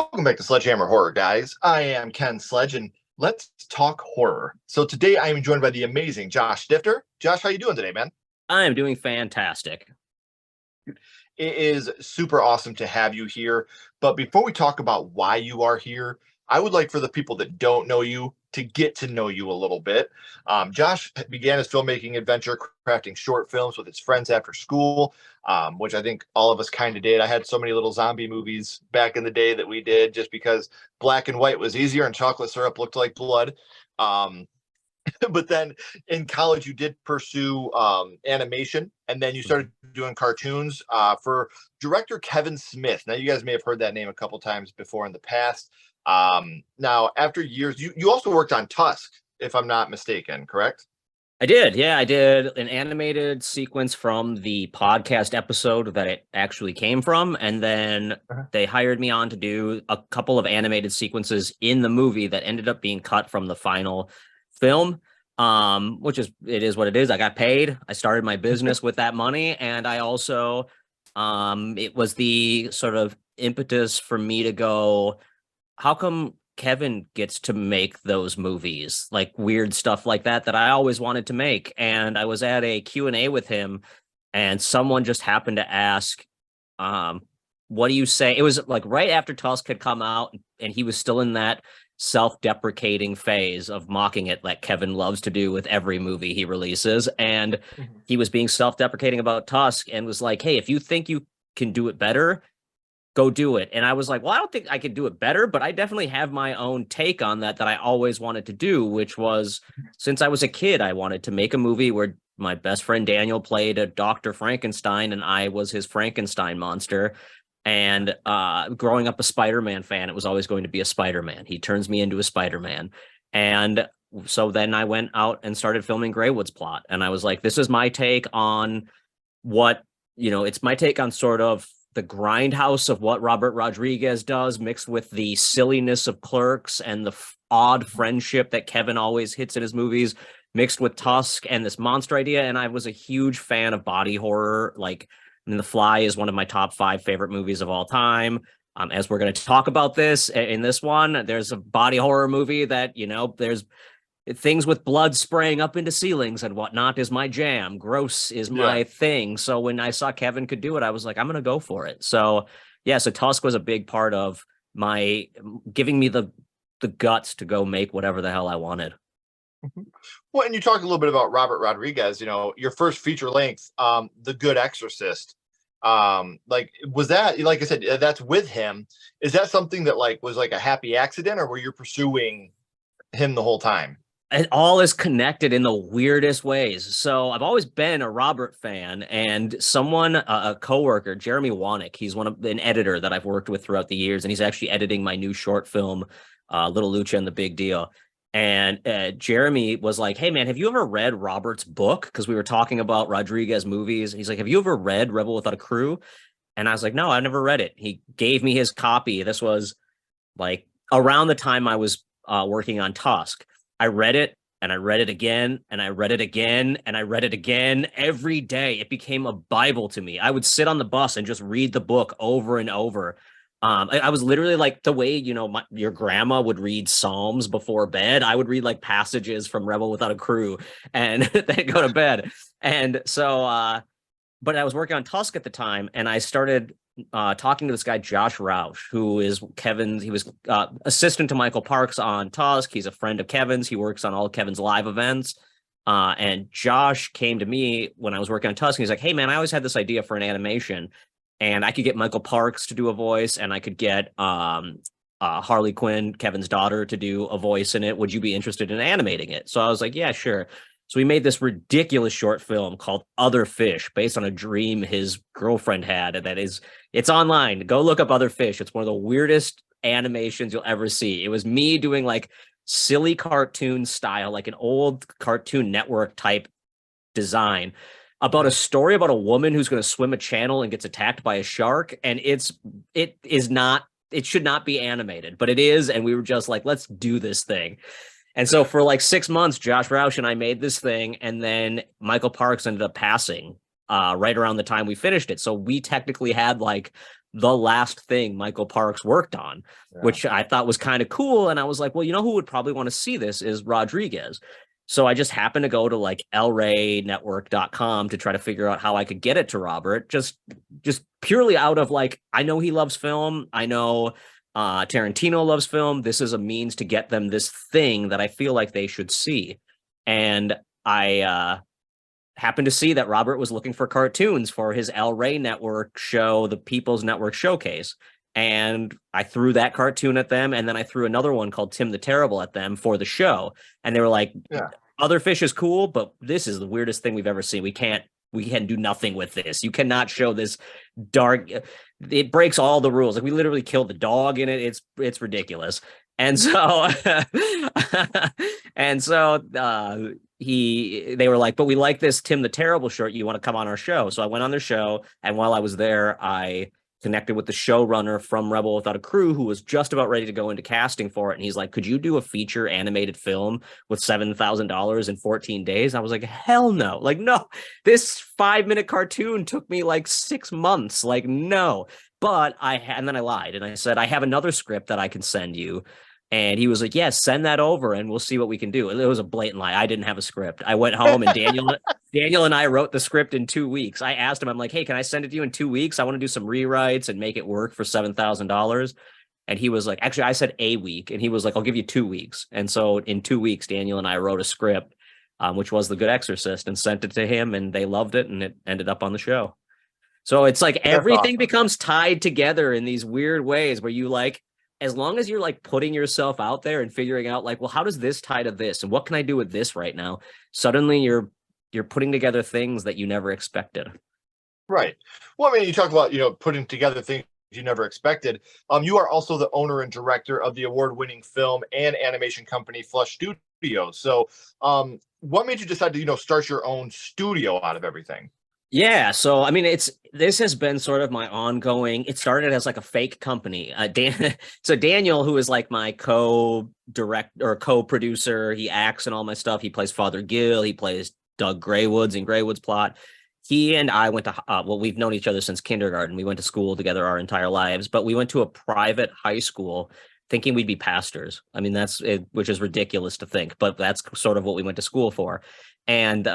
Welcome back to Sledgehammer Horror, guys. I am Ken Sledge, and let's talk horror. So today I am joined by the amazing Josh Stifter. Josh, how you doing today, man? I am doing fantastic. It is super awesome to have you here. But before we talk about why you are here, I would like for the people that don't know you to get to know you a little bit. Josh began his filmmaking adventure crafting short films with his friends after school, which I think all of us kind of did. I had so many little zombie movies back in the day that we did just because black and white was easier and chocolate syrup looked like blood. Um, but then in college you did pursue animation, and then you started doing cartoons for director Kevin Smith. Now you guys may have heard that name a couple times before in the past. Now after years, you also worked on Tusk, if I'm not mistaken, correct? I did. Yeah, I did an animated sequence from the podcast episode that it actually came from. And then Uh-huh. they hired me on to do a couple of animated sequences in the movie that ended up being cut from the final film. Which is it is what it is. I got paid. I started my business with that money. And I also it was the sort of impetus for me to go, how come Kevin gets to make those movies, like weird stuff like that I always wanted to make? And I was at a Q&A with him, and someone just happened to ask, um, what do you say? It was like right after Tusk had come out, and he was still in that self-deprecating phase of mocking it like Kevin loves to do with every movie he releases. And Mhm. he was being self-deprecating about Tusk and was like, hey, if you think you can do it better, go do it. And I was like, well, I don't think I could do it better, but I definitely have my own take on that I always wanted to do, which was, since I was a kid, I wanted to make a movie where my best friend Daniel played a Dr. Frankenstein and I was his Frankenstein monster. And growing up a Spider-Man fan, it was always going to be a Spider-Man. He turns me into a Spider-Man. And so then I went out and started filming Greywood's plot. And I was like, this is my take on what, it's my take on sort of the grindhouse of what Robert Rodriguez does, mixed with the silliness of Clerks and the odd friendship that Kevin always hits in his movies, mixed with Tusk and this monster idea. And I was a huge fan of body horror. Like, I mean, The Fly is one of my top 5 favorite movies of all time. As we're going to talk about this in this one, there's a body horror movie that, there's things with blood spraying up into ceilings and whatnot is my jam. Gross is Yeah. my thing. So when I saw Kevin could do it, I was like, I'm going to go for it. So yeah, so Tusk was a big part of my giving me the guts to go make whatever the hell I wanted. Mhm. Well, and you talked a little bit about Robert Rodriguez, your first feature length, The Good Exorcist. Like, was that, like I said, that's with him. Is that something that like was like a happy accident, or were you pursuing him the whole time? It all is connected in the weirdest ways. So I've always been a Robert fan, and someone, a coworker, Jeremy Wanick, he's an editor that I've worked with throughout the years, and he's actually editing my new short film, Little Lucha and the Big Deal. And Jeremy was like, hey man, have you ever read Robert's book? Because we were talking about Rodriguez movies. He's like, have you ever read Rebel Without a Crew? And I was like, no, I've never read it. He gave me his copy. This was like around the time I was working on Tusk. I read it and I read it again and I read it again and I read it again every day. It became a Bible to me. I would sit on the bus and just read the book over and over. I was literally like the way, your grandma would read Psalms before bed. I would read like passages from Rebel Without a Crew and then go to bed. And so, but I was working on Tusk at the time, and I started talking to this guy, Josh Roush, who is Kevin's. He was assistant to Michael Parks on Tusk. He's a friend of Kevin's. He works on all Kevin's live events. And Josh came to me when I was working on Tusk, and he's like, hey, man, I always had this idea for an animation, and I could get Michael Parks to do a voice, and I could get Harley Quinn, Kevin's daughter, to do a voice in it. Would you be interested in animating it? So I was like, yeah, sure. So we made this ridiculous short film called Other Fish, based on a dream his girlfriend had. It's online. Go look up Other Fish. It's one of the weirdest animations you'll ever see. It was me doing like silly cartoon style, like an old Cartoon Network type design about a story about a woman who's going to swim a channel and gets attacked by a shark. And it should not be animated, but it is. And we were just like, let's do this thing. And so for like 6 months, Josh Roush and I made this thing, and then Michael Parks ended up passing right around the time we finished it. So we technically had like the last thing Michael Parks worked on, Yeah. which I thought was kind of cool. And I was like, well, you know who would probably want to see this is Rodriguez. So I just happened to go to like lraynetwork.com to try to figure out how I could get it to Robert, just purely out of like, I know he loves film. I know Tarantino loves film. This is a means to get them this thing that I feel like they should see. And I happened to see that Robert was looking for cartoons for his El Rey Network show, the People's Network Showcase. And I threw that cartoon at them. And then I threw another one called Tim the Terrible at them for the show. And they were like, Yeah. Other Fish is cool, but this is the weirdest thing we've ever seen. We can do nothing with this. You cannot show this dark. It breaks all the rules. Like we literally killed the dog in it. It's ridiculous. And so, and so they were like, but we like this Tim the Terrible short. You want to come on our show? So I went on their show, and while I was there, I connected with the showrunner from Rebel Without a Crew, who was just about ready to go into casting for it. And he's like, could you do a feature animated film with $7,000 in 14 days? I was like, hell no. Like, no, this 5-minute cartoon took me like 6 months. Like, no. But and then I lied and I said, I have another script that I can send you. And he was like, yes, send that over and we'll see what we can do. It was a blatant lie. I didn't have a script. I went home and Daniel and I wrote the script in 2 weeks. I asked him, I'm like, hey, can I send it to you in 2 weeks? I want to do some rewrites and make it work for $7,000. And he was like, actually, I said a week. And he was like, I'll give you 2 weeks. And so in 2 weeks, Daniel and I wrote a script, which was The Good Exorcist, and sent it to him. And they loved it. And it ended up on the show. So it's like That's everything awesome. becomes tied together in these weird ways where you like, as long as you're like putting yourself out there and figuring out like, well, how does this tie to this? And what can I do with this right now? Suddenly you're putting together things that you never expected. Right. Well, I mean, you talk about, putting together things you never expected. You are also the owner and director of the award-winning film and animation company Flush Studios. So, what made you decide to, start your own studio out of everything? Yeah, so I mean, this has been sort of my ongoing. It started as like a fake company. So Daniel, who is like my co-direct or co-producer, he acts in all my stuff. He plays Father Gill. He plays Doug Graywoods in Graywood's Plot. He and I went to well, we've known each other since kindergarten. We went to school together our entire lives, but we went to a private high school thinking we'd be pastors. I mean, that's it, which is ridiculous to think, but that's sort of what we went to school for. And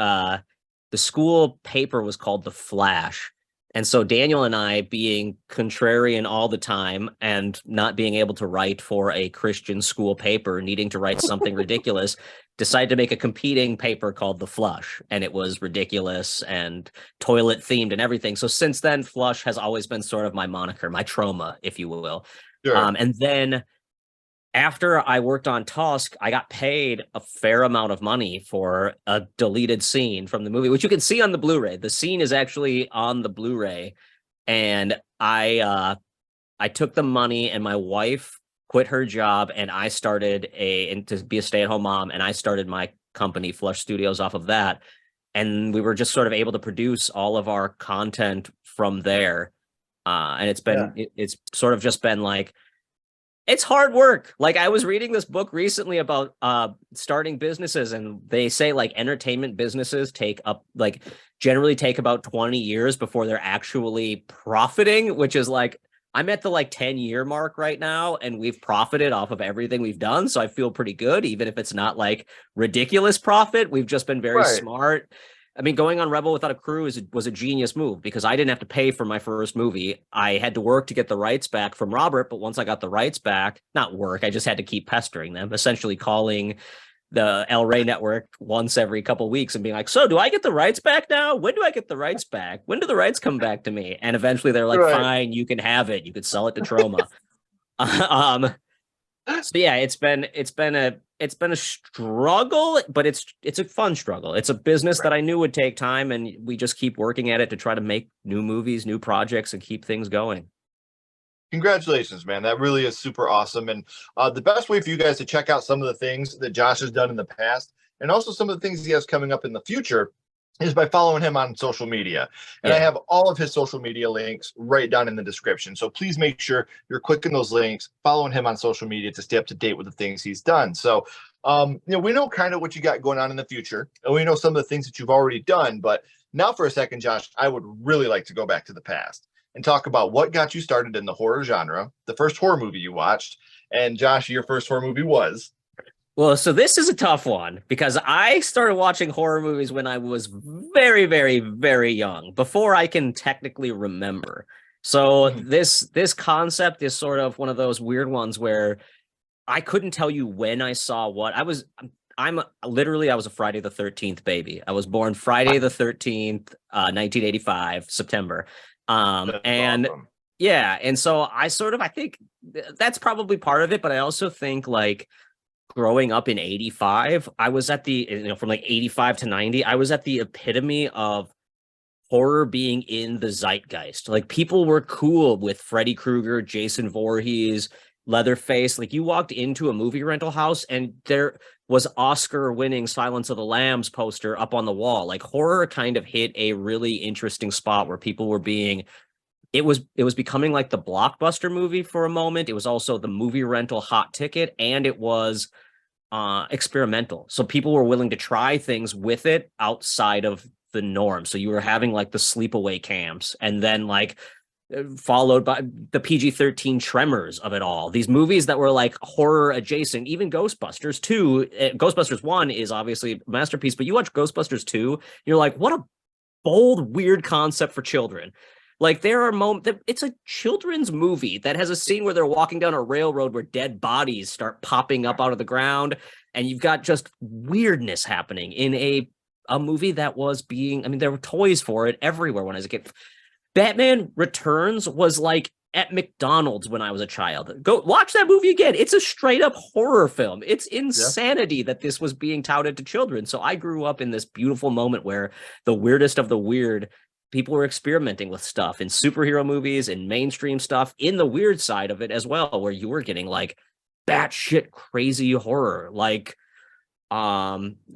the school paper was called The Flash. And so Daniel and I, being contrarian all the time and not being able to write for a Christian school paper, needing to write something ridiculous, decided to make a competing paper called The Flush. And it was ridiculous and toilet themed and everything. So since then, Flush has always been sort of my moniker, my trauma, if you will. Sure. And then after I worked on Tusk, I got paid a fair amount of money for a deleted scene from the movie, which you can see on the Blu-ray. The scene is actually on the Blu-ray, and I took the money, and my wife quit her job, and I started to be a stay-at-home mom, and I started my company, Flush Studios, off of that, and we were just sort of able to produce all of our content from there, and it's sort of just been like, it's hard work. Like I was reading this book recently about starting businesses, and they say like entertainment businesses generally take about 20 years before they're actually profiting, which is like, I'm at the like 10-year mark right now, and we've profited off of everything we've done. So I feel pretty good, even if it's not like ridiculous profit. We've just been very Right. smart. I mean, going on Rebel Without a Crew was a genius move because I didn't have to pay for my first movie. I had to work to get the rights back from Robert, but once I got the rights back, not work, I just had to keep pestering them, essentially calling the El Rey Network once every couple of weeks and being like, so do I get the rights back now? When do I get the rights back? When do the rights come back to me? And eventually they're like, Right. fine, you can have it. You could sell it to Troma. um, so yeah, it's been a struggle, but it's a fun struggle. It's a business that I knew would take time, and we just keep working at it to try to make new movies, new projects, and keep things going. Congratulations, man. That really is super awesome. And the best way for you guys to check out some of the things that Josh has done in the past and also some of the things he has coming up in the future is by following him on social media. And I Yeah. have all of his social media links right down in the description. So please make sure you're clicking those links, following him on social media to stay up to date with the things he's done. So, we know kind of what you got going on in the future, and we know some of the things that you've already done. But now, for a second, Josh, I would really like to go back to the past. and talk about what got you started in the horror genre, the first horror movie you watched, and Josh, your first horror movie was. Well, so this is a tough one because I started watching horror movies when I was very, very, very young, before I can technically remember. So Mhm. this concept is sort of one of those weird ones where I couldn't tell you when I saw what. I'm literally I was a Friday the 13th baby. I was born Friday the 13th, 1985, September. That's And awesome. yeah, and so I think that's probably part of it, but I also think like growing up in 85, I was at the, from like 85 to 90, I was at the epitome of horror being in the zeitgeist. Like people were cool with Freddy Krueger, Jason Voorhees, Leatherface. Like you walked into a movie rental house and there was Oscar winning Silence of the Lambs poster up on the wall. Like horror kind of hit a really interesting spot where people were being, it was becoming like the blockbuster movie for a moment. It was also the movie rental hot ticket, and it was experimental. So people were willing to try things with it outside of the norm. So you were having like the sleepaway camps, and then like followed by the PG-13 Tremors of it all. These movies that were like horror adjacent, even Ghostbusters 2. Ghostbusters 1 is obviously a masterpiece, but you watch Ghostbusters 2, you're like, what a bold, weird concept for children. Like there are moments that it's a children's movie that has a scene where they're walking down a railroad where dead bodies start popping up out of the ground, and you've got just weirdness happening in a movie that was being, I mean, there were toys for it everywhere when I was a kid. Batman Returns was like at McDonald's when I was a child. Go watch that movie again. It's a straight up horror film. It's Yeah. insanity that this was being touted to children. So I grew up in this beautiful moment where the weirdest of the weird, people were experimenting with stuff in superhero movies and mainstream stuff in the weird side of it as well, where you were getting like batshit crazy horror, like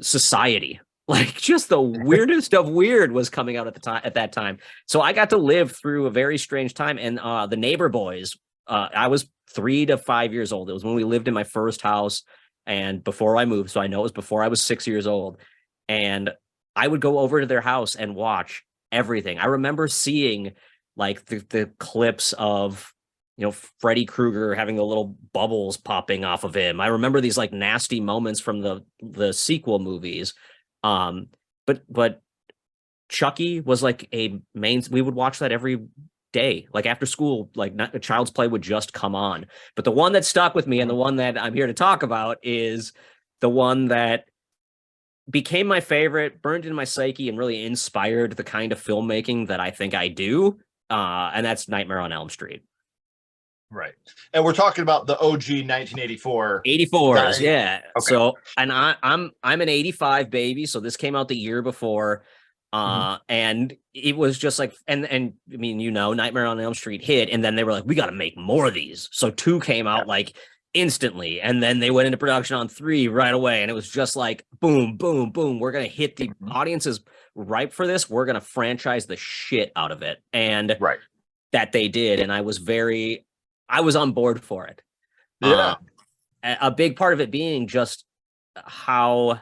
Society. Like just the weirdest of weird was coming out at that time. So I got to live through a very strange time. And the Neighbor Boys, I was 3 to 5 years old. It was when we lived in my first house and before I moved. So I know it was before I was 6 years old. And I would go over to their house and watch everything. I remember seeing like the clips of, Freddy Krueger having the little bubbles popping off of him. I remember these like nasty moments from the sequel movies. Um, but Chucky was like a main. We would watch that every day, like after school. Like not, Child's Play would just come on. But the one that stuck with me, and the one that I'm here to talk about, is the one that became my favorite, burned in my psyche, and really inspired the kind of filmmaking that I think I do. And that's Nightmare on Elm Street. Right. And we're talking about the OG 1984. 84s, yeah. Okay. So, and I'm an 85 baby, so this came out the year before. And it was just like, and I mean, Nightmare on Elm Street hit, and then they were like, we got to make more of these. So 2 came out like instantly, and then they went into production on 3 right away, and it was just like boom, boom, boom. We're gonna hit the audiences ripe for this. We're gonna franchise the shit out of it, and Right. that they did, and I was on board for it. Yeah. A big part of it being just how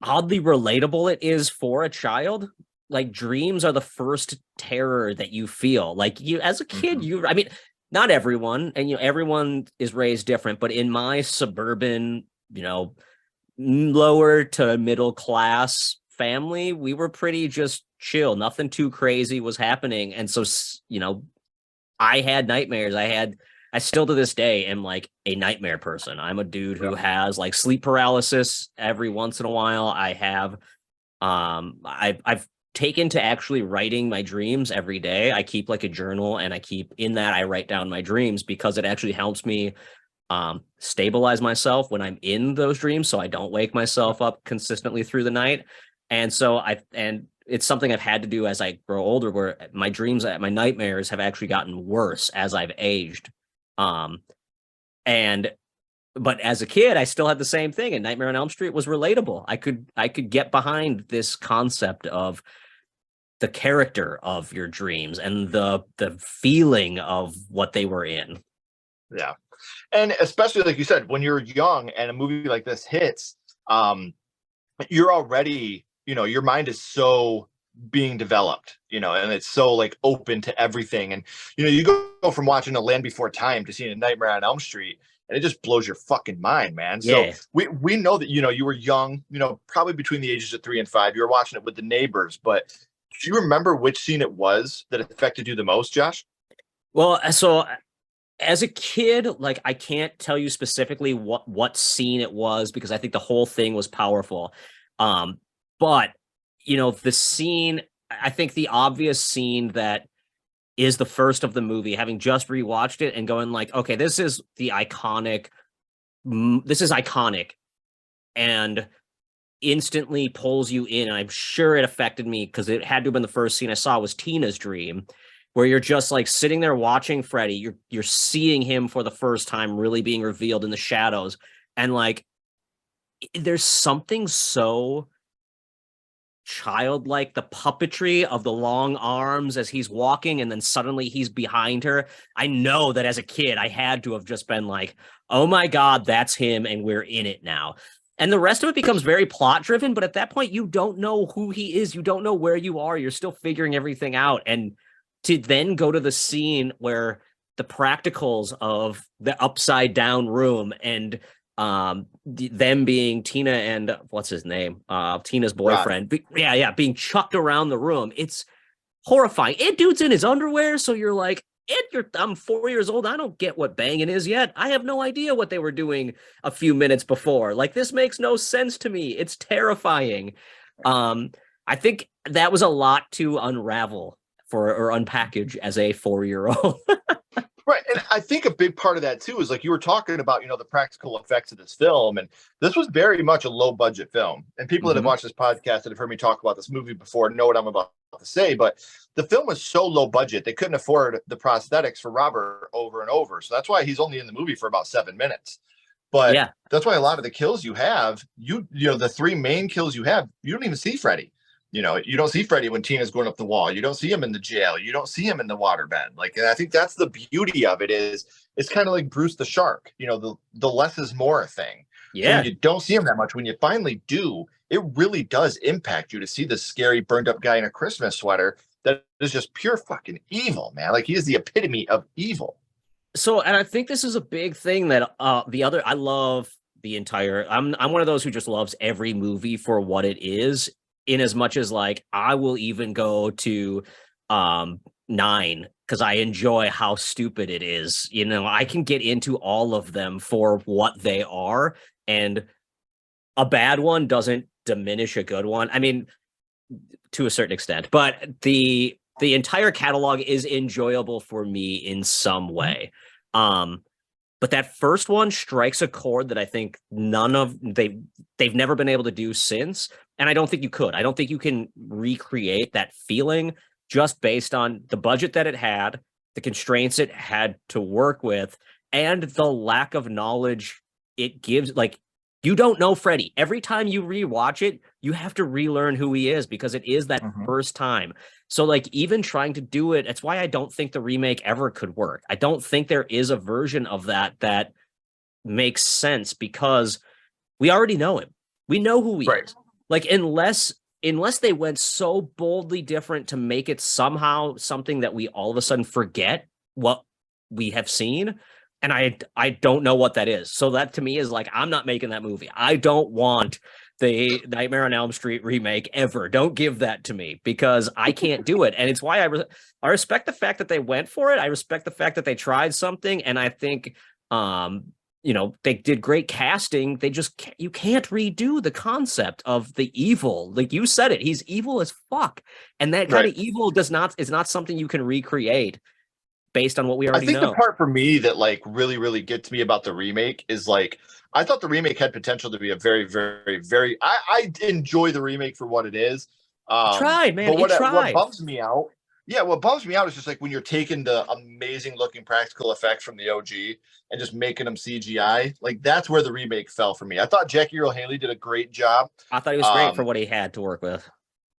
oddly relatable it is for a child. Like dreams are the first terror that you feel. Like you as a kid, I mean, not everyone, and everyone is raised different, but in my suburban, lower to middle class family, we were pretty just chill. Nothing too crazy was happening. And so, I had nightmares. I still to this day am like a nightmare person. I'm a dude who has like sleep paralysis every once in a while. I've taken to actually writing my dreams every day. I keep like a journal, and I write down my dreams because it actually helps me stabilize myself when I'm in those dreams, so I don't wake myself up consistently through the night. And so it's something I've had to do as I grow older, where my nightmares have actually gotten worse as I've aged. Um, and but as a kid, I still had the same thing, and Nightmare on Elm Street was relatable. I could get behind this concept of the character of your dreams and the feeling of what they were in. Yeah. And especially like you said, when you're young and a movie like this hits, you're already, your mind is so being developed, and it's so like open to everything. And you go from watching A Land Before Time to seeing A Nightmare on Elm Street, and it just blows your fucking mind, man. So Yeah. we know that you were young, probably between the ages of 3 and 5. You were watching it with the neighbors, but do you remember which scene it was that affected you the most, Josh? Well, so as a kid, like I can't tell you specifically what scene it was because I think the whole thing was powerful. But the scene, I think the obvious scene that is the first of the movie, having just rewatched it and going like, okay, this is iconic and instantly pulls you in. And I'm sure it affected me because it had to have been the first scene I saw was Tina's dream, where you're just like sitting there watching Freddy. You're seeing him for the first time really being revealed in the shadows. And like there's something so childlike, the puppetry of the long arms as he's walking and then suddenly he's behind her. I know that as a kid I had to have just been like, oh my god, that's him and we're in it now. And the rest of it becomes very plot driven, but at that point you don't know who he is, you don't know where you are, you're still figuring everything out. And to then go to the scene where the practicals of the upside down room and them being Tina and what's his name, Tina's Rod. boyfriend, being chucked around the room. It's horrifying. And dude's in his underwear, so you're like, I'm 4 years old. I don't get what banging is yet. I have no idea what they were doing a few minutes before. Like, this makes no sense to me. It's terrifying. I think that was a lot to unravel or unpackage as a 4-year-old. Right. And I think a big part of that too is like you were talking about, the practical effects of this film. And this was very much a low budget film. And people that have watched this podcast that have heard me talk about this movie before know what I'm about to say. But the film was so low budget, they couldn't afford the prosthetics for Robert over and over. So that's why he's only in the movie for about 7 minutes. But Yeah. that's why a lot of the kills you have, the three main kills you have, you don't even see Freddy. You don't see Freddy when Tina's going up the wall. You don't see him in the jail. You don't see him in the waterbed. Like, and I think that's the beauty of it is it's kind of like Bruce the Shark, the less is more thing. So when Yeah. you don't see him that much, when you finally do, it really does impact you to see this scary burned up guy in a Christmas sweater that is just pure fucking evil, man. Like he is the epitome of evil. So, and I think this is a big thing that I love the entire. I'm one of those who just loves every movie for what it is. In as much as like I will even go to 9 because I enjoy how stupid it is. I can get into all of them for what they are, and a bad one doesn't diminish a good one. I mean, to a certain extent, but the entire catalog is enjoyable for me in some way. But that first one strikes a chord that I think they've never been able to do since. And I don't think you could. I don't think you can recreate that feeling just based on the budget that it had, the constraints it had to work with, and the lack of knowledge it gives. Like, you don't know Freddy. Every time you rewatch it, you have to relearn who he is because it is that first time. So, like, even trying to do it, that's why I don't think the remake ever could work. I don't think there is a version of that makes sense because we already know him. We know who he is. Like, unless they went so boldly different to make it somehow something that we all of a sudden forget what we have seen. And I don't know what that is. So that to me is like, I'm not making that movie. I don't want the Nightmare on Elm Street remake ever. Don't give that to me because I can't do it. And it's why I respect the fact that they went for it. I respect the fact that they tried something. And I think, they did great casting. You can't redo the concept of the evil. Like you said it, he's evil as fuck. And that kind of evil is not something you can recreate based on what we already know. I think the part for me that like really, really gets me about the remake is like, I thought the remake had potential to be a very, very, very, I enjoy the remake for what it is. It tried, man. But what tried. bums me out, what bums me out is just like when you're taking the amazing looking practical effects from the OG and just making them CGI, like that's where the remake fell for me. I thought Jackie Earle Haley did a great job. I thought he was great for what he had to work with.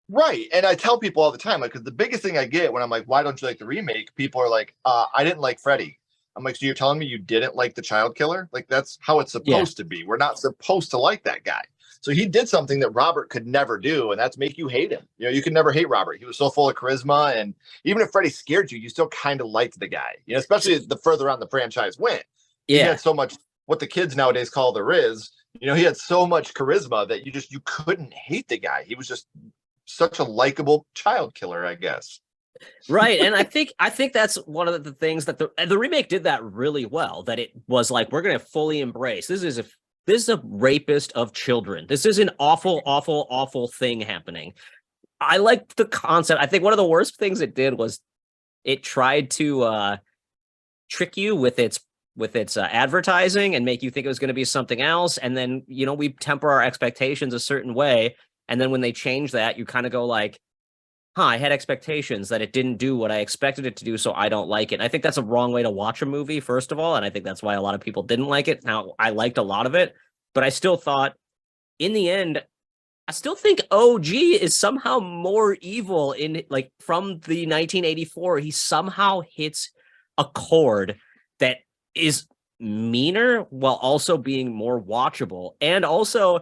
Right. And I tell people all the time, like, because the biggest thing I get when I'm like, why don't you like the remake? People are like, I didn't like Freddy. I'm like, so you're telling me you didn't like the child killer? Like, that's how it's supposed to be. We're not supposed to like that guy. So he did something that Robert could never do, and that's make you hate him. You know, you could never hate Robert. He was so full of charisma, and even if Freddy scared you, you still kind of liked the guy. You know, especially the further on the franchise went. He Yeah. had so much what the kids nowadays call the Riz. You know, he had so much charisma that you couldn't hate the guy. He was just such a likable child killer, I guess. Right. And I think that's one of the things that the remake did that really well, that it was like, we're going to fully embrace. This is a rapist of children. This is an awful, awful, awful thing happening. I like the concept. I think one of the worst things it did was it tried to trick you with its advertising and make you think it was going to be something else. And then, we temper our expectations a certain way. And then when they change that, you kind of go like, I had expectations that it didn't do what I expected it to do, so I don't like it. And I think that's a wrong way to watch a movie, first of all, and I think that's why a lot of people didn't like it. Now, I liked a lot of it, but I still thought, in the end, I still think OG is somehow more evil from the 1984. He somehow hits a chord that is meaner while also being more watchable. And also,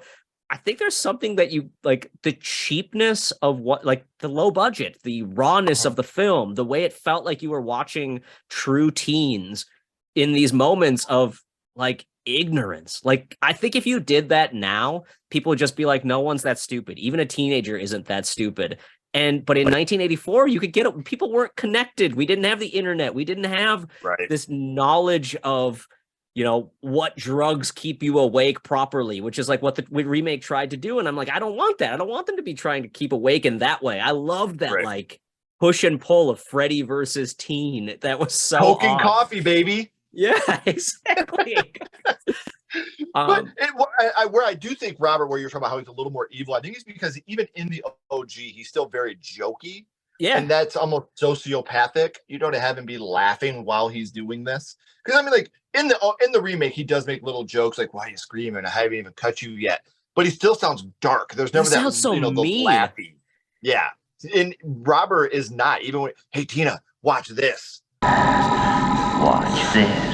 I think there's something that you like, the cheapness of the low budget, the rawness of the film, the way it felt like you were watching true teens in these moments of ignorance. I think if you did that now, people would just be like, no one's that stupid. Even a teenager isn't that stupid. But in 1984, you could get it. People weren't connected. We didn't have the internet. We didn't have this knowledge of, what drugs keep you awake properly, which is like what the remake tried to do. And I'm like, I don't want that. I don't want them to be trying to keep awake in that way. I loved that push and pull of Freddy versus teen. That was so Poking coffee, baby. Yeah, exactly. But where I do think Robert, where you're talking about how he's a little more evil, I think it's because even in the OG, he's still very jokey. Yeah. And that's almost sociopathic, to have him be laughing while he's doing this. Because I mean, in the remake, he does make little jokes like, "Why are you screaming? I haven't even cut you yet." But he still sounds dark. There's never that so the mean. laughy. Yeah. And Robert is not, even when, "Hey Tina, watch this. Watch this."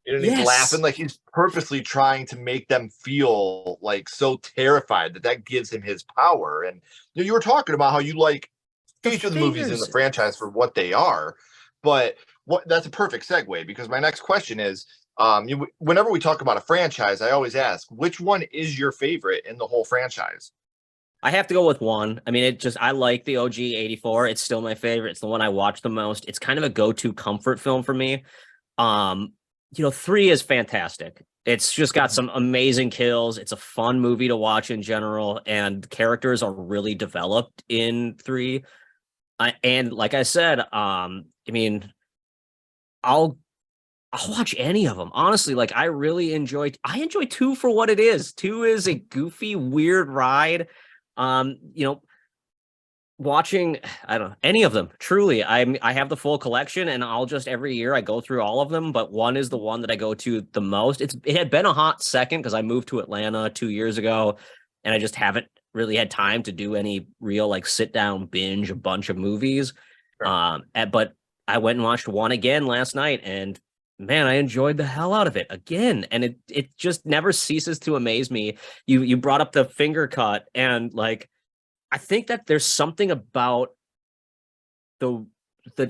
And he's laughing like he's purposely trying to make them feel so terrified that gives him his power. And you were talking about how you like each of the movies in the franchise for what they are, but that's a perfect segue, because my next question is, whenever we talk about a franchise, I always ask, which one is your favorite in the whole franchise? I have to go with one. I mean, I like the OG 84. It's still my favorite. It's the one I watch the most. It's kind of a go-to comfort film for me. 3 is fantastic. It's just got some amazing kills. It's a fun movie to watch in general, and characters are really developed in 3. And like I said, I mean, I'll watch any of them. Honestly, I enjoy 2 for what it is. 2 is a goofy, weird ride. Watching, I don't know, any of them, truly. I have the full collection, and I'll just every year I go through all of them, but 1 is the one that I go to the most. It had been a hot second because I moved to Atlanta 2 years ago, and I just haven't really had time to do any real sit down binge a bunch of movies. Sure. But I went and watched 1 again last night, and man, I enjoyed the hell out of it again. And it just never ceases to amaze me. You brought up the finger cut, and I think that there's something about the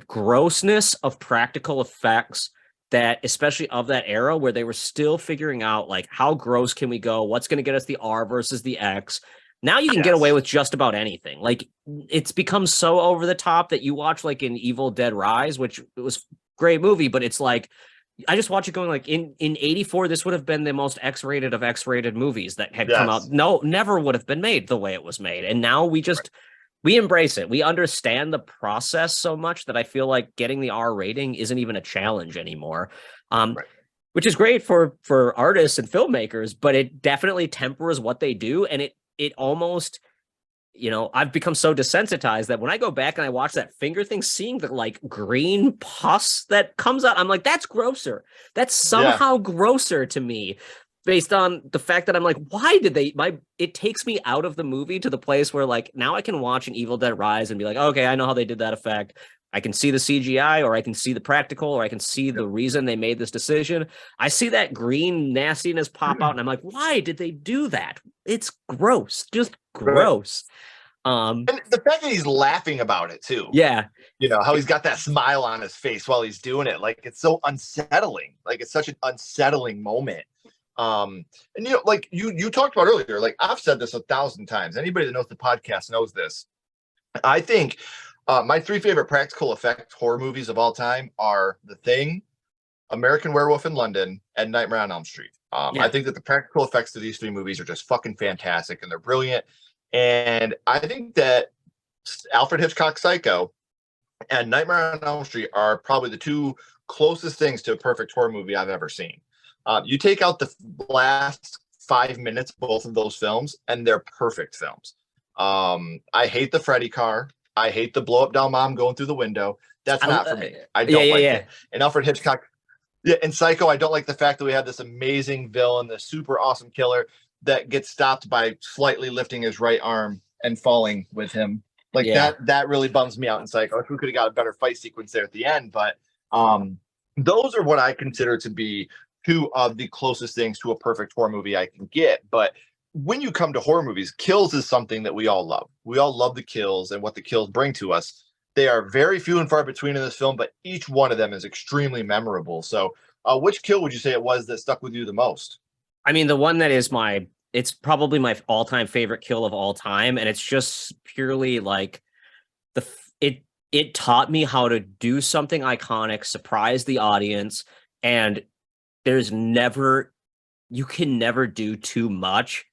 grossness of practical effects that, especially of that era, where they were still figuring out how gross can we go? What's going to get us the R versus the X? Now you can get away with just about anything. It's become so over the top that you watch an Evil Dead Rise, which was a great movie, but it's I just watch it going in 84, this would have been the most X-rated of X-rated movies that had come out. No, never would have been made the way it was made. And now we embrace it. We understand the process so much that I feel like getting the R rating isn't even a challenge anymore. Which is great for artists and filmmakers, but it definitely tempers what they do. And it almost, I've become so desensitized that when I go back and I watch that finger thing, seeing the green pus that comes out, I'm like, that's grosser. That's somehow grosser to me, based on the fact that I'm like, why did it takes me out of the movie to the place where now I can watch an Evil Dead Rise and be like, okay, I know how they did that effect. I can see the CGI, or I can see the practical, or I can see the reason they made this decision. I see that green nastiness pop out, and I'm like, why did they do that? It's gross, just gross. And the fact that he's laughing about it too. Yeah. How he's got that smile on his face while he's doing it. Like, it's so unsettling. Like, it's such an unsettling moment. And like you talked about earlier, like I've said this 1,000 times. Anybody that knows the podcast knows this. I think my 3 favorite practical effect horror movies of all time are The Thing, American Werewolf in London, and Nightmare on Elm Street. I think that the practical effects of these 3 movies are just fucking fantastic, and they're brilliant. And I think that Alfred Hitchcock's Psycho and Nightmare on Elm Street are probably the 2 closest things to a perfect horror movie I've ever seen. You take out the last 5 minutes, both of those films, and they're perfect films. I hate the Freddy car. I hate the blow up doll mom going through the window. That's not for me. I don't like it. And Alfred Hitchcock, in Psycho, I don't like the fact that we have this amazing villain, this super awesome killer that gets stopped by slightly lifting his right arm and falling with him. Like that really bums me out in Psycho. If we could have got a better fight sequence there at the end, but those are what I consider to be 2 of the closest things to a perfect horror movie I can get. But when you come to horror movies, kills is something that we all love. We all love the kills and what the kills bring to us. They are very few and far between in this film, but each one of them is extremely memorable. So which kill would you say it was that stuck with you the most? I mean, the one that is it's probably my all-time favorite kill of all time. And it's just purely like it taught me how to do something iconic, surprise the audience. And you can never do too much.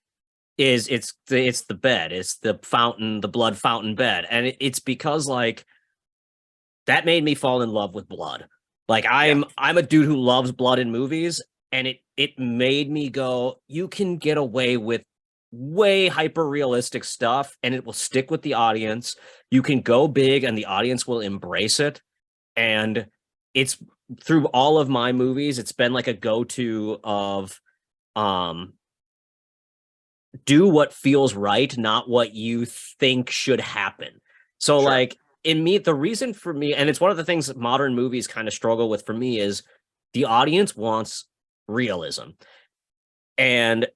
It's the bed, it's the fountain, the blood fountain bed. And it's because like that made me fall in love with blood. Like I'm a dude who loves blood in movies, and it made me go, you can get away with way hyper realistic stuff and it will stick with the audience. You can go big and the audience will embrace it. And it's through all of my movies, it's been like a go-to of do what feels right, not what you think should happen. So like in me, the reason for me, and it's one of the things that modern movies kind of struggle with for me, is the audience wants realism. And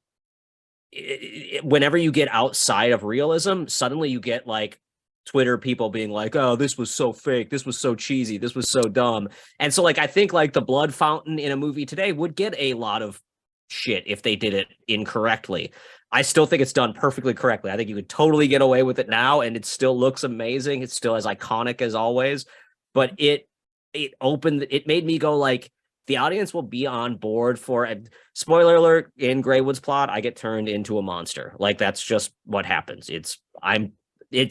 whenever you get outside of realism, suddenly you get like Twitter people being like, oh, this was so fake, this was so cheesy, this was so dumb. And so like I think like the blood fountain in a movie today would get a lot of shit if they did it incorrectly. I still think it's done perfectly correctly. I think you could totally get away with it now and it still looks amazing. It's still as iconic as always. But it made me go like, the audience will be on board for a spoiler alert. In Greywood's plot, I get turned into a monster. Like that's just what happens. It's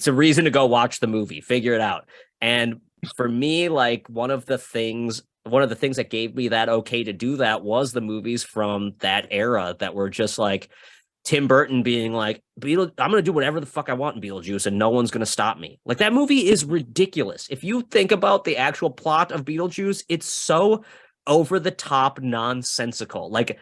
a reason to go watch the movie, figure it out. And for me, like one of the things that gave me that okay to do that was the movies from that era that were just like Tim Burton being like, I'm going to do whatever the fuck I want in Beetlejuice and no one's going to stop me. Like that movie is ridiculous. If you think about the actual plot of Beetlejuice, it's so over the top nonsensical. Like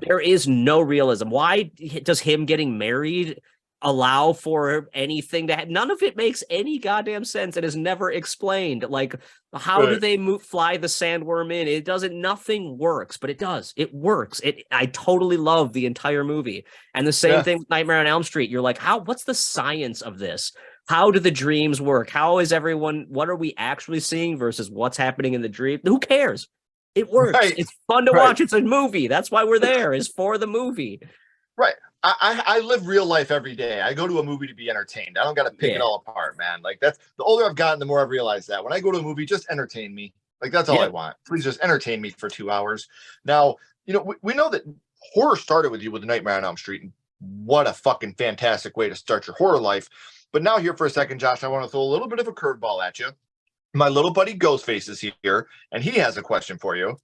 there is no realism. Why does him getting married allow for anything that none of it makes any goddamn sense and is never explained? Like how do they fly the sandworm in? It doesn't, nothing works, but it works. I totally love the entire movie. And the same thing with Nightmare on Elm Street. You're like, what's the science of this? How do the dreams work? How is what are we actually seeing versus what's happening in the dream? Who cares? It works. Right. It's fun to watch. It's a movie. That's why we're there, is for the movie. Right. I live real life every day. I go to a movie to be entertained. I don't got to pick it all apart, man. Like that's the older I've gotten, the more I've realized that when I go to a movie, just entertain me. Like that's all I want. Please just entertain me for 2 hours. Now, we know that horror started with you with Nightmare on Elm Street. And what a fucking fantastic way to start your horror life. But now here for a second, Josh, I want to throw a little bit of a curveball at you. My little buddy Ghostface is here, and he has a question for you.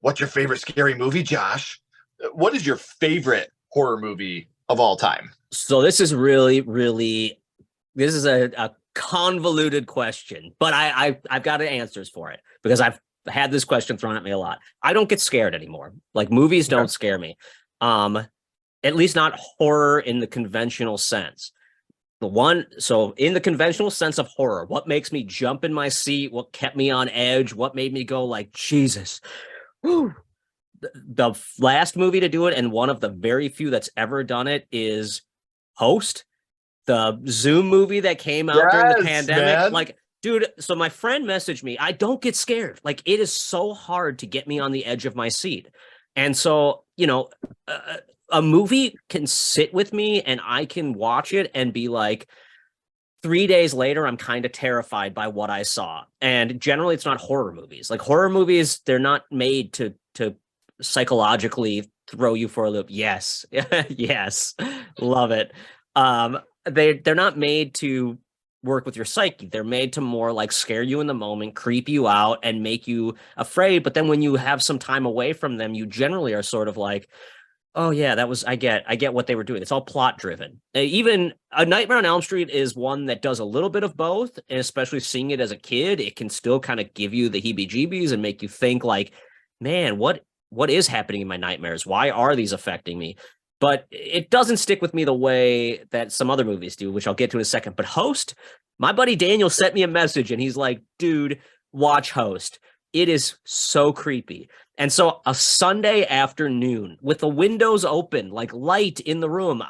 What's your favorite scary movie, Josh? What is your favorite horror movie of all time? So this is really, really, this is a convoluted question, but I've got answers for it because I've had this question thrown at me a lot. I don't get scared anymore. Like movies don't scare me. At least not horror in the conventional sense. So in the conventional sense of horror, what makes me jump in my seat, what kept me on edge, what made me go like, Jesus, whew. The last movie to do it, and one of the very few that's ever done it, is Host, the Zoom movie that came out during the Yes, pandemic. man. Like, dude, so my friend messaged me. I don't get scared. Like, it is so hard to get me on the edge of my seat. And so, a movie can sit with me and I can watch it and be like, 3 days later, I'm kind of terrified by what I saw. And generally, it's not horror movies. Like horror movies, they're not made to psychologically throw you for a loop. Yes, yes, love it. They're not made to work with your psyche. They're made to more like scare you in the moment, creep you out, and make you afraid. But then when you have some time away from them, you generally are sort of like, oh yeah, that was I get what they were doing. It's all plot driven. Even A Nightmare on Elm Street is one that does a little bit of both, and especially seeing it as a kid, it can still kind of give you the heebie-jeebies and make you think like, man, what is happening in my nightmares? Why are these affecting me? But it doesn't stick with me the way that some other movies do, which I'll get to in a second. But Host, my buddy Daniel sent me a message and he's like, dude, watch Host. It is so creepy. And so a Sunday afternoon with the windows open, like light in the room,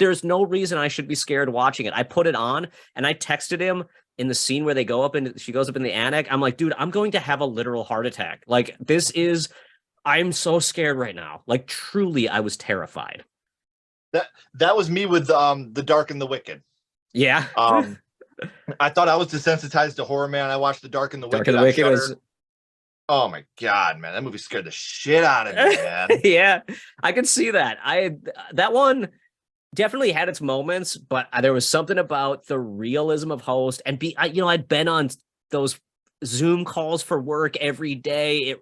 there's no reason I should be scared watching it. I put it on and I texted him in the scene where they go up and she goes up in the attic. I'm like, dude, I'm going to have a literal heart attack. Like I'm so scared right now. Like truly, I was terrified. That was me with The Dark and the Wicked. Yeah. I thought I was desensitized to horror, man. I watched The Dark and the Dark Wicked and the on Wicked Shudder. was Oh my god, man, that movie scared the shit out of me, man. yeah, I can see that. That one definitely had its moments, but there was something about the realism of Host and I'd been on those Zoom calls for work every day.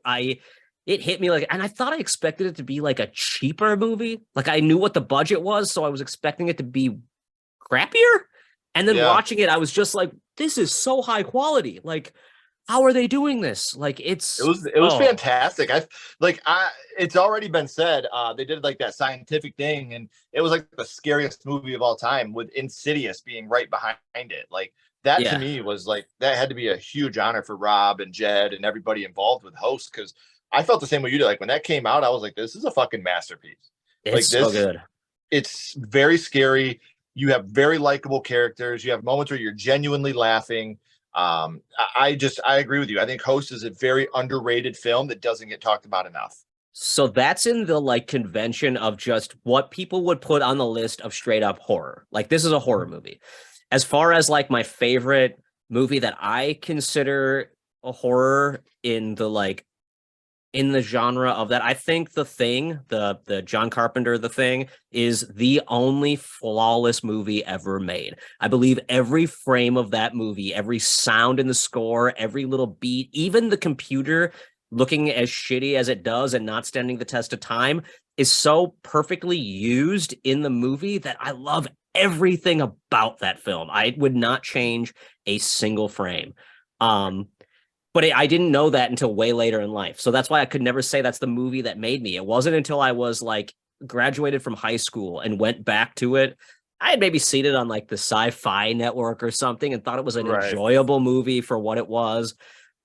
It hit me like, and I thought I expected it to be like a cheaper movie. Like I knew what the budget was, so I was expecting it to be crappier. And then watching it, I was just like, this is so high quality. Like, how are they doing this? Like it was fantastic. It's already been said. They did like that scientific thing, and it was like the scariest movie of all time, with Insidious being right behind it. Like that to me was like that had to be a huge honor for Rob and Jed and everybody involved with Host, because I felt the same way you did. Like when that came out, I was like, this is a fucking masterpiece. It's so good. It's very scary. You have very likable characters. You have moments where you're genuinely laughing. I agree with you. I think Host is a very underrated film that doesn't get talked about enough. So that's in the like convention of just what people would put on the list of straight up horror. Like this is a horror movie. As far as like my favorite movie that I consider a horror in the genre of that, I think The Thing, the John Carpenter The Thing, is the only flawless movie ever made. I believe every frame of that movie, every sound in the score, every little beat, even the computer looking as shitty as it does and not standing the test of time, is so perfectly used in the movie that I love everything about that film. I would not change a single frame. But I didn't know that until way later in life. So that's why I could never say that's the movie that made me. It wasn't until I was like graduated from high school and went back to it. I had maybe seen it on like the Sci-Fi Network or something and thought it was an enjoyable movie for what it was.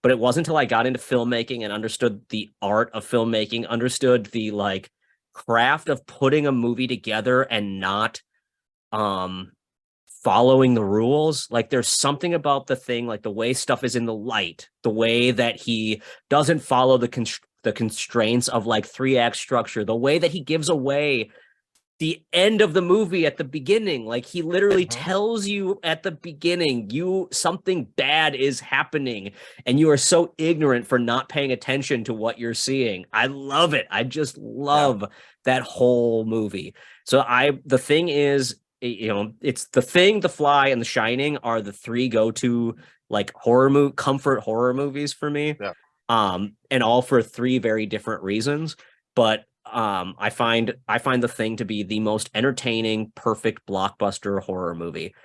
But it wasn't until I got into filmmaking and understood the art of filmmaking, understood the like craft of putting a movie together and not following the rules. Like there's something about The Thing, like the way stuff is in the light, the way that he doesn't follow the constraints of like 3-act structure, the way that he gives away the end of the movie at the beginning. Like he literally tells you at the beginning, something bad is happening and you are so ignorant for not paying attention to what you're seeing. I love it. I just love that whole movie. So The Thing is, it's The Thing, The Fly, and The Shining are the 3 go-to like comfort horror movies for me. And all for 3 very different reasons. But I find The Thing to be the most entertaining, perfect blockbuster horror movie.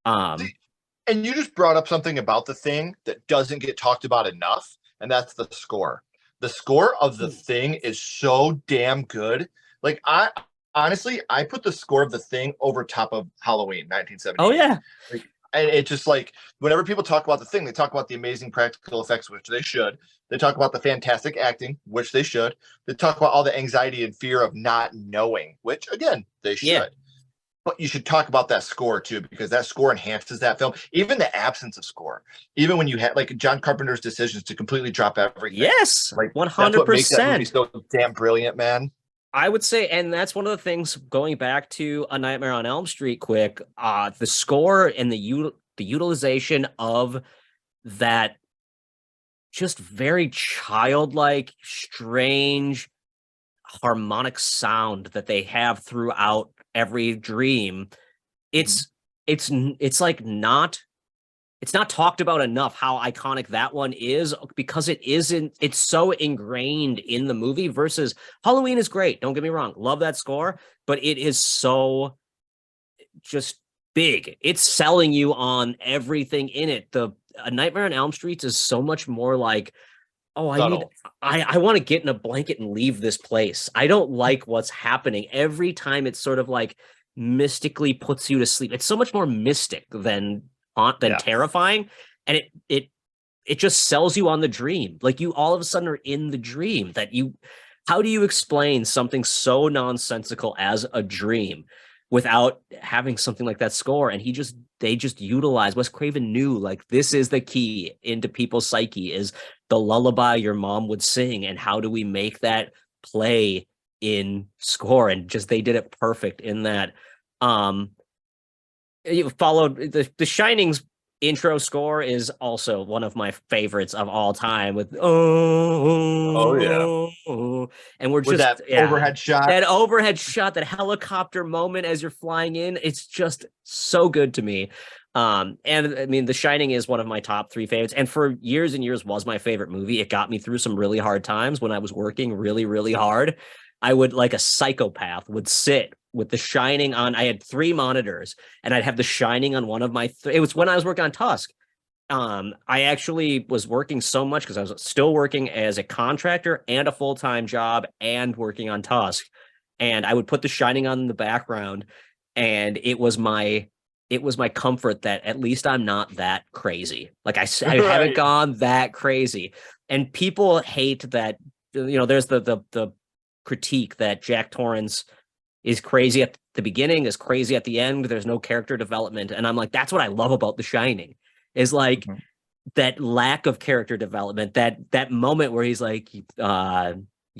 And you just brought up something about The Thing that doesn't get talked about enough, and that's the score. The score of The Thing is so damn good. Like honestly, I put the score of The Thing over top of Halloween Oh 1978. yeah. Like, and it just like whenever people talk about The Thing, they talk about the amazing practical effects, which they should. They talk about the fantastic acting, which they should. They talk about all the anxiety and fear of not knowing, which again, they Yeah. should. But you should talk about that score too, because that score enhances that film. Even the absence of score, even when you had like John Carpenter's decisions to completely drop everything, Yes, like that's what makes that movie 100%. so damn brilliant, man. I would say, and that's one of the things going back to A Nightmare on Elm Street quick, the score and the utilization of that just very childlike, strange harmonic sound that they have throughout every dream. Mhm. It's like not it's not talked about enough how iconic that one is because it's so ingrained in the movie versus Halloween is great. Don't get me wrong. Love that score, but it is so just big. It's selling you on everything in it. The A Nightmare on Elm Street is so much more like, oh, Subtle. I want to get in a blanket and leave this place. I don't like what's happening. Every time it's sort of like mystically puts you to sleep. It's so much more mystic than Yeah. terrifying. And it just sells you on the dream. Like you all of a sudden are in the dream that you how do you explain something so nonsensical as a dream without having something like that score? And they just utilize Wes Craven knew like this is the key into people's psyche is the lullaby your mom would sing. And how do we make that play in score? And just they did it perfect in that. You followed the Shining's intro score is also one of my favorites of all time with Oh yeah. and we're With just that overhead shot. that overhead shot, that helicopter moment as you're flying in, it's just so good to me. And I mean The Shining is one of my top 3 favorites and for years and years was my favorite movie. It got me through some really hard times when I was working really really hard. I would like a psychopath would sit with The Shining on. I had 3 monitors and I'd have The Shining on one of my it was when I was working on Tusk. I actually was working so much because I was still working as a contractor and a full-time job and working on Tusk. And I would put The Shining on in the background and it was my comfort that at least I'm not that crazy. Like I haven't Right. gone that crazy. And people hate that, there's the critique that Jack Torrance is crazy at the beginning, is crazy at the end. There's no character development. And I'm like, that's what I love about The Shining is like Mhm. that lack of character development, that moment where he's like, you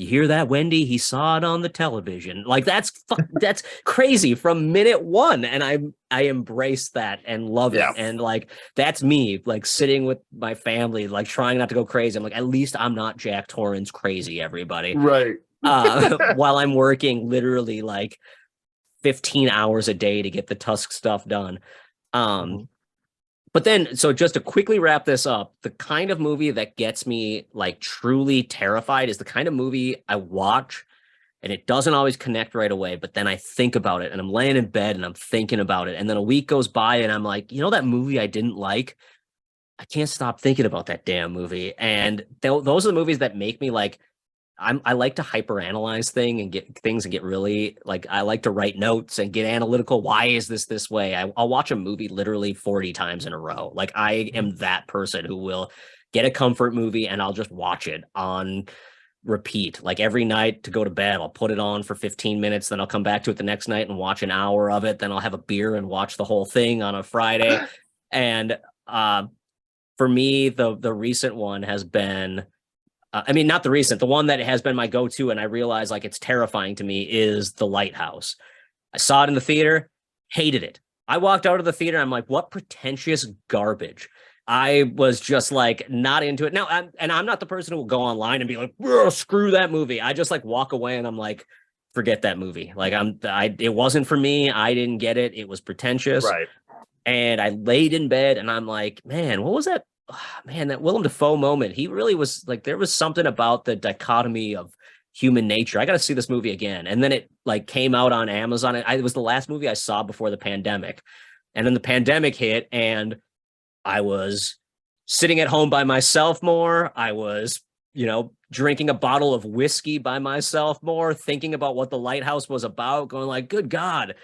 hear that, Wendy? He saw it on the television. Like that's crazy from minute one. And I embrace that and love it. Yeah. And like that's me, like sitting with my family, like trying not to go crazy. I'm like, at least I'm not Jack Torrance crazy, everybody. Right. While I'm working literally like 15 hours a day to get the Tusk stuff done. Um, Mhm. but then, so just to quickly wrap this up, the kind of movie that gets me like truly terrified is the kind of movie I watch and it doesn't always connect right away, but then I think about it and I'm laying in bed and I'm thinking about it. And then a week goes by and I'm like, that movie I didn't like? I can't stop thinking about that damn movie. And those are the movies that make me like, I like to hyperanalyze things and get really like I like to write notes and get analytical. Why is this way? I'll watch a movie literally 40 times in a row. Like I am that person who will get a comfort movie and I'll just watch it on repeat. Like every night to go to bed, I'll put it on for 15 minutes, then I'll come back to it the next night and watch an hour of it. Then I'll have a beer and watch the whole thing on a Friday. And for me, the recent one has been I mean, not the recent, the one that has been my go-to, and I realize like it's terrifying to me is The Lighthouse. I saw it in the theater, hated it. I walked out of the theater, I'm like, what pretentious garbage. I was just like not into it. Now, I'm not the person who will go online and be like, screw that movie. I just like walk away and I'm like, forget that movie. Like it wasn't for me. I didn't get it. It was pretentious. Right. And I laid in bed and I'm like, man, what was that? Man, that Willem Dafoe moment. He really was like, there was something about the dichotomy of human nature. I got to see this movie again. And then it like came out on Amazon. It was the last movie I saw before the pandemic. And then the pandemic hit and I was sitting at home by myself more. I was, drinking a bottle of whiskey by myself more, thinking about what the lighthouse was about, going like, good God,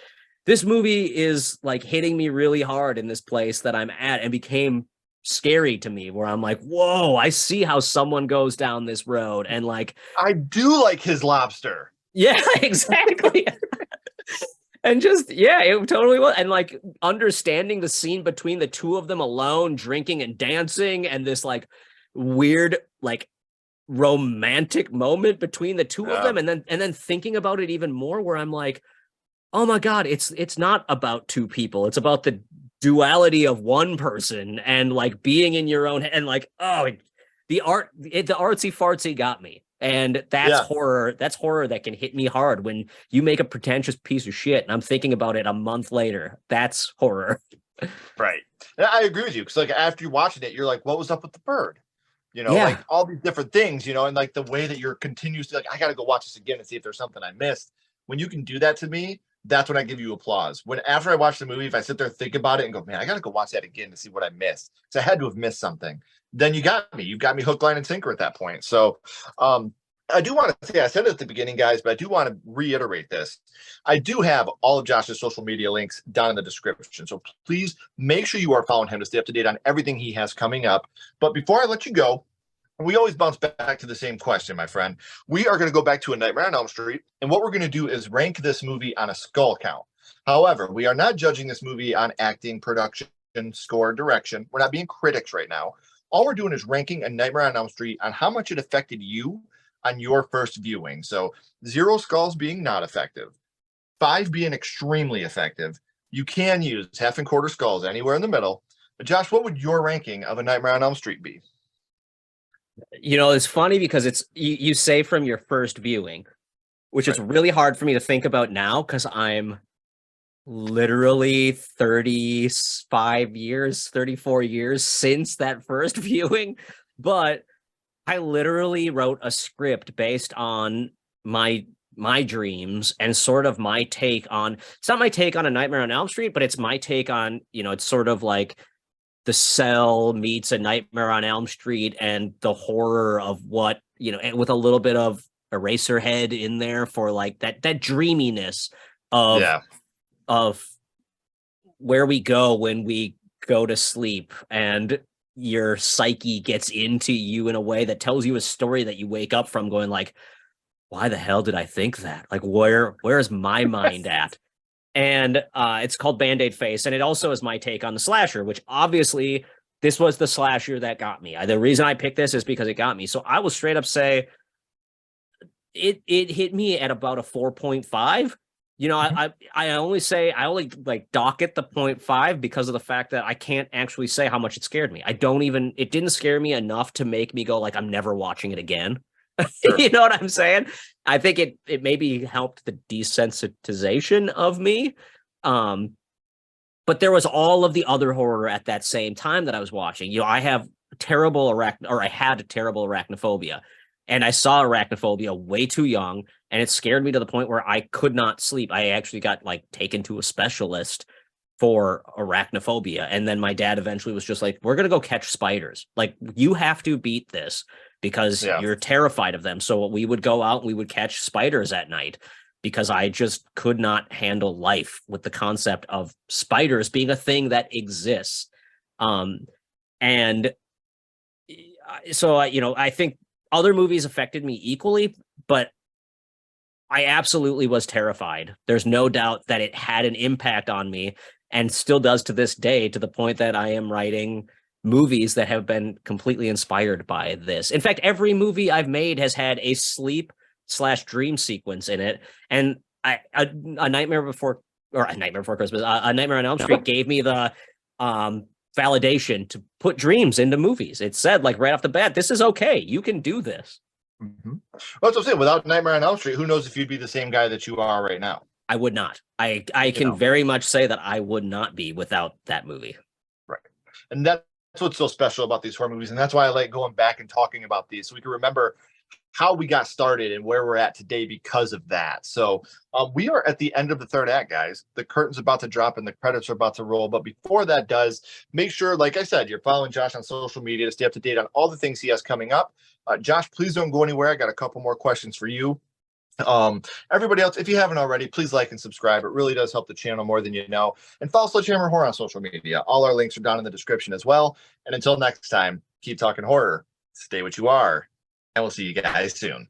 this movie is like hitting me really hard in this place that I'm at, and became scary to me, where I'm like, whoa, I see how someone goes down this road. And like, I do like his lobster. yeah, exactly. And just, yeah, it totally was. And like understanding the scene between the two of them alone, drinking and dancing, and this like weird, like romantic moment between the two of them, and then thinking about it even more, where I'm like, oh my God, it's not about two people. It's about the duality of one person, and like being in your own head, and like, oh, the artsy fartsy got me. And that's horror. That's horror that can hit me hard when you make a pretentious piece of shit and I'm thinking about it a month later. That's horror. Right. And I agree with you. Because like after you're watching it, you're like, what was up with the bird? You know, Yeah. like all these different things, you know, and like the way that you're continuously like, I got to go watch this again and see if there's something I missed. When you can do that to me, that's when I give you applause. When after I watch the movie, if I sit there think about it and go, man, I got to go watch that again to see what I missed, because I had to have missed something. Then you got me. You've got me hook, line, and sinker at that point. So I do want to say, I said it at the beginning, guys, but I do want to reiterate this. I do have all of Josh's social media links down in the description. So please make sure you are following him to stay up to date on everything he has coming up. But before I let you go, we always bounce back to the same question, my friend. We are going to go back to A Nightmare on Elm Street, and what we're going to do is rank this movie on a skull count. However, we are not judging this movie on acting, production, score, direction. We're not being critics right now. All we're doing is ranking A Nightmare on Elm Street on how much it affected you on your first viewing. So 0 skulls being not effective, 5 being extremely effective. You can use half and quarter skulls anywhere in the middle. But Josh, what would your ranking of A Nightmare on Elm Street be? You know, it's funny because it's you say from your first viewing, which is really hard for me to think about now because I'm literally 35 years, 34 years since that first viewing. But I literally wrote a script based on my dreams and sort of my take on, it's not my take on A Nightmare on Elm Street, but it's my take on, you know, it's sort of like The Cell meets A Nightmare on Elm Street, and the horror of what, you know, and with a little bit of Eraserhead in there for like that dreaminess of where we go when we go to sleep, and your psyche gets into you in a way that tells you a story that you wake up from going like, why the hell did I think that? Like, where is my mind at? And it's called Band-Aid Face, and it also is my take on the slasher, which obviously this was the slasher that got me. The reason I picked this is because it got me. So I will straight up say it hit me at about a 4.5. You know, I only like dock it the 0.5 because of the fact that I can't actually say how much it scared me. It didn't scare me enough to make me go like, I'm never watching it again. Sure. You know what I'm saying? I think it maybe helped the desensitization of me. But there was all of the other horror at that same time that I was watching. You know, I had terrible arachnophobia. And I saw arachnophobia way too young, and it scared me to the point where I could not sleep. I actually got like taken to a specialist for arachnophobia. And then my dad eventually was just like, we're going to go catch spiders. Like, you have to beat this because you're terrified of them. So we would go out and we would catch spiders at night because I just could not handle life with the concept of spiders being a thing that exists. And so, you know, I think other movies affected me equally, but I absolutely was terrified. There's no doubt that it had an impact on me, and still does to this day, to the point that I am writing movies that have been completely inspired by this. In fact, every movie I've made has had a sleep/dream sequence in it. And A Nightmare Before Christmas, A Nightmare on Elm Street gave me the validation to put dreams into movies. It said, like, right off the bat, this is okay. You can do this. Mm-hmm. Well, that's what I'm saying. Without Nightmare on Elm Street, who knows if you'd be the same guy that you are right now? I would not. I can very much say that I would not be without that movie. Right. And that's what's so special about these horror movies. And that's why I like going back and talking about these, so we can remember how we got started and where we're at today because of that. So we are at the end of the third act, guys. The curtain's about to drop and the credits are about to roll. But before that does, make sure, like I said, you're following Josh on social media to stay up to date on all the things he has coming up. Josh, please don't go anywhere. I got a couple more questions for you. Everybody else, if you haven't already, please like and subscribe. It really does help the channel more than you know. And follow Sledgehammer Horror on social media. All our links are down in the description as well. And until next time, keep talking horror, stay what you are, and we'll see you guys soon.